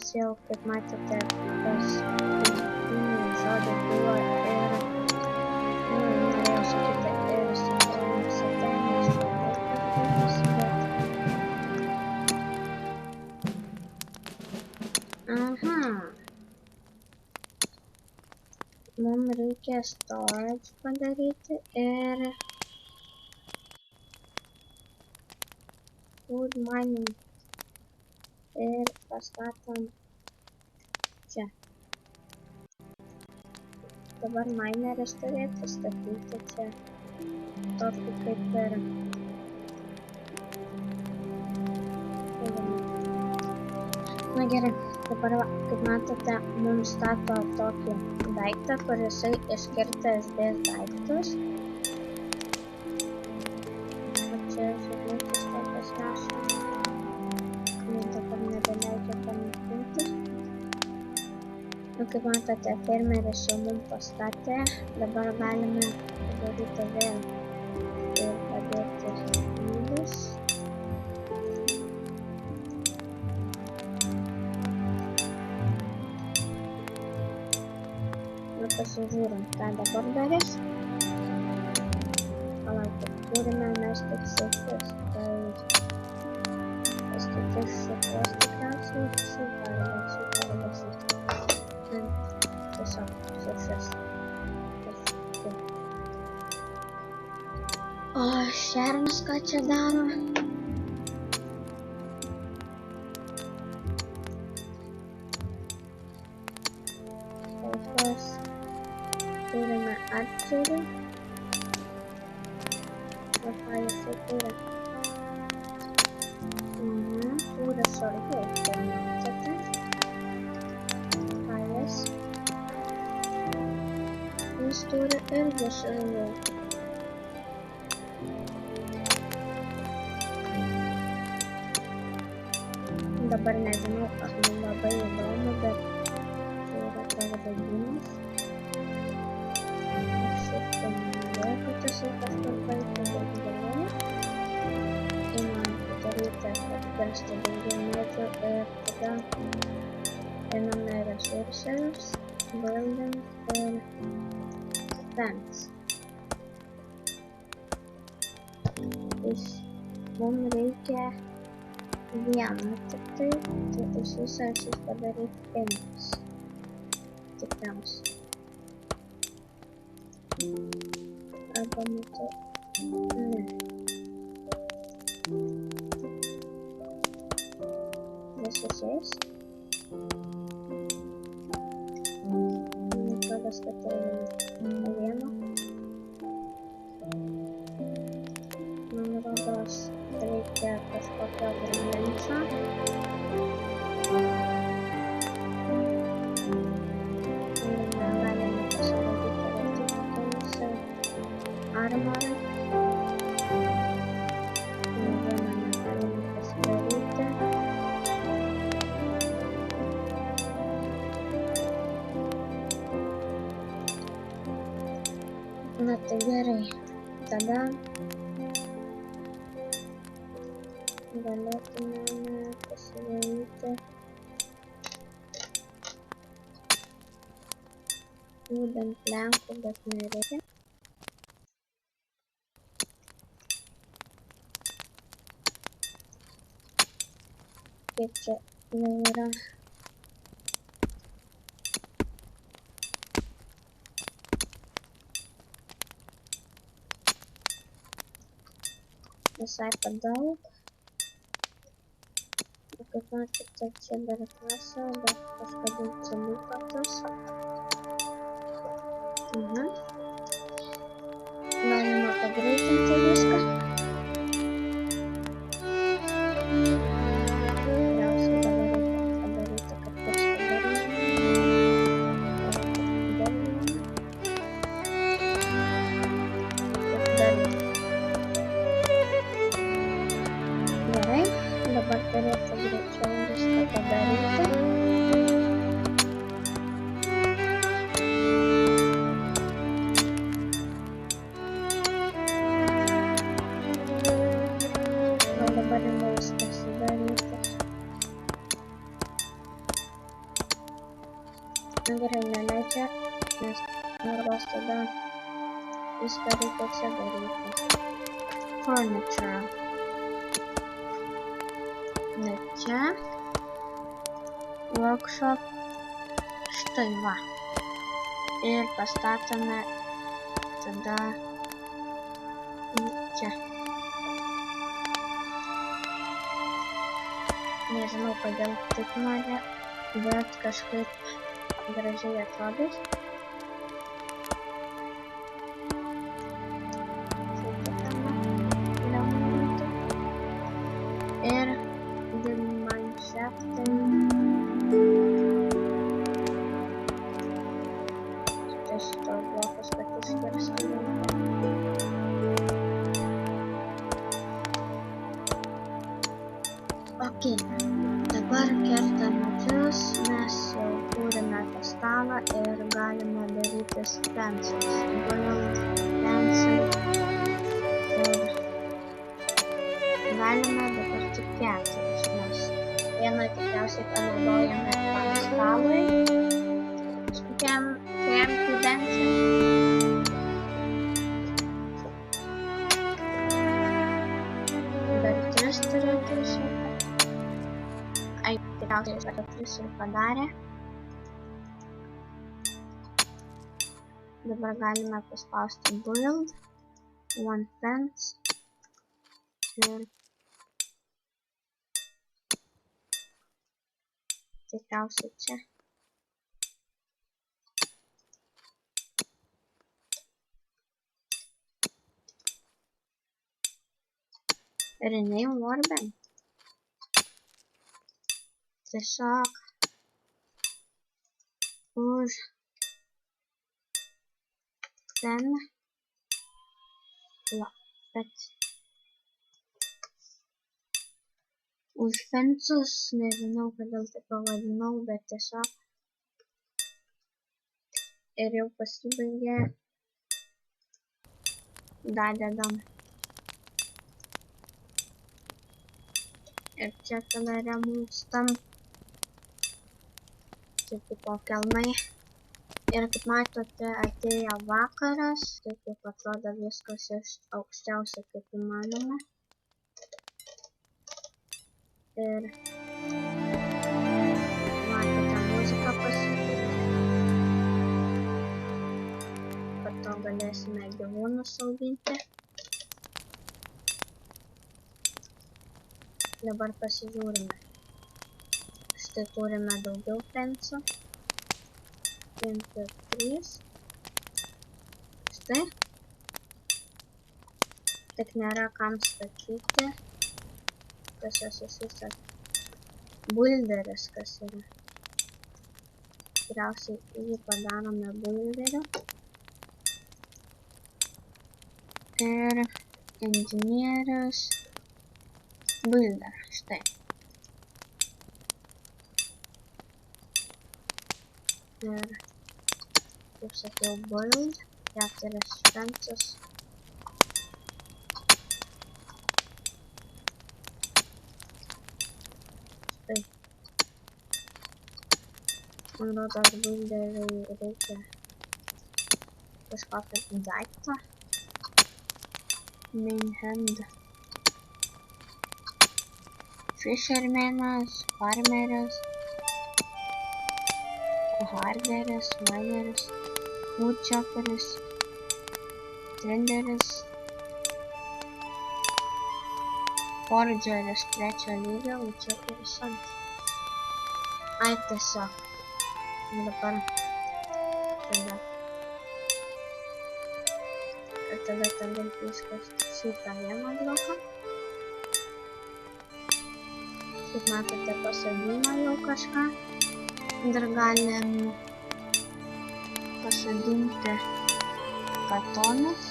Nes jau, kaip matėte, paskutiniai žodžiai buvo ir, norėjau sakyti ir sataninis laikotarpis, bet... Aha. Mums reikia storage padaryti ir food mining ir pastatom čia. Dabar mineris turėtų statyti čia tokį kaip ir na gerai, dabar kaip matote mums stato tokį daiktą, kur jisai iškirta SD daiktus. O čia žinutės tokios rašo. Man dabar nebeleidžia panaikinti. Kaip matote, fermeris jau mums pastatė. Dabar galime padaryti vėl ir padėti lygis. Pasižiūrim, ką dabar darys. Palaukit, turime mes tik šešis, tai pastatys šitos tikriausiai, tiesiog šešis. O šernas ką čia daro? Turime archerį. O ką jisai turi? Turi šarvų. Tai matėte. Ką jis? Jis turi irgi šarvų. Dabar nežinau, ar man labai įdomu, bet tai yra pavadinimas. Šitas kažkur baigti gerai. Imam padaryti atversti daugiau medžių ir tada einame resources, building ir fence. Mums reikia vieną tik tai iš viso šis padaryti 5. Tikriausiai. Arba matau. Ne. Visus. Man atrodo, kad tai vieno. Man rodos, reikia kažkokio grindinčio. Armorą. Galime pasidaryti. Na tai gerai. Tada galėtume pasidaryti judant lenkų, bet nereikia. Kaip čia jau yra. Visai padaug. Kaip matėte, čia dar klasą, bet kažkodėl čia liko tas. Galima pagreitinti viską. Dabar turėtų greičiau viską padaryti. Gerai, neleidžia, nes nors tada viską reikia čia daryti. Furniture. Ne čia. Workshop. Štai va. Ir pastatome tada čia. Nežinau, kodėl taip nori, bet kažkaip gražiai atrodys. Ir dimanšeftai. Štai šitos blokus, kad iškirsti reikia. Ok, dabar kertam medžius, mes jau turime tą stalą ir galime daryti stencils. Build, stencil ir galime dabar tik 4, nes vieną tikriausiai panaudojame tam stalui, kažkokiam kremti densui. Dar 3 turėtų išėti. Ai, tikriausiai dar 3 ir padarė. Dabar galime paspausti build, one fence ir tikriausiai čia. Rename Warbank. Tiesiog už ten bet už fensus, nežinau kodėl tai pavadinau, bet tiesiog ir jau pasibaigė. Dadedam. Ir čia tada remustam. Čia tipo kelmai. Ir kaip matote, atėjo vakaras. Taip kaip atrodo viskas iš aukščiausia kaip įmanoma. Ir matote, muzika pasikeitė. Po to galėsime gyvūnus auginti. Dabar pasižiūrime. Štai turime daugiau fensų. 5 ir 3. Štai. Tik nėra kam statyti. Kas jos įsisat. Builderis kas yra. Tikriausiai jį padarome builderiu. Ir inžinierius. Builder, štai. Ir, kaip sakiau, build, 4 fences. Štai. Man rodos builderiui reikia kažkokio daiktą. Main hand. Fishermanas, farmeris, harderis, mineris, woodchopperis, trenderis, forgeris 3 lygio, woodchopperis 2. Ai, tiesiog. Dabar tada iškasti šitą vieną bloką. Kaip matote, pasodino jau kažką. Dar galim pasodinti katonus.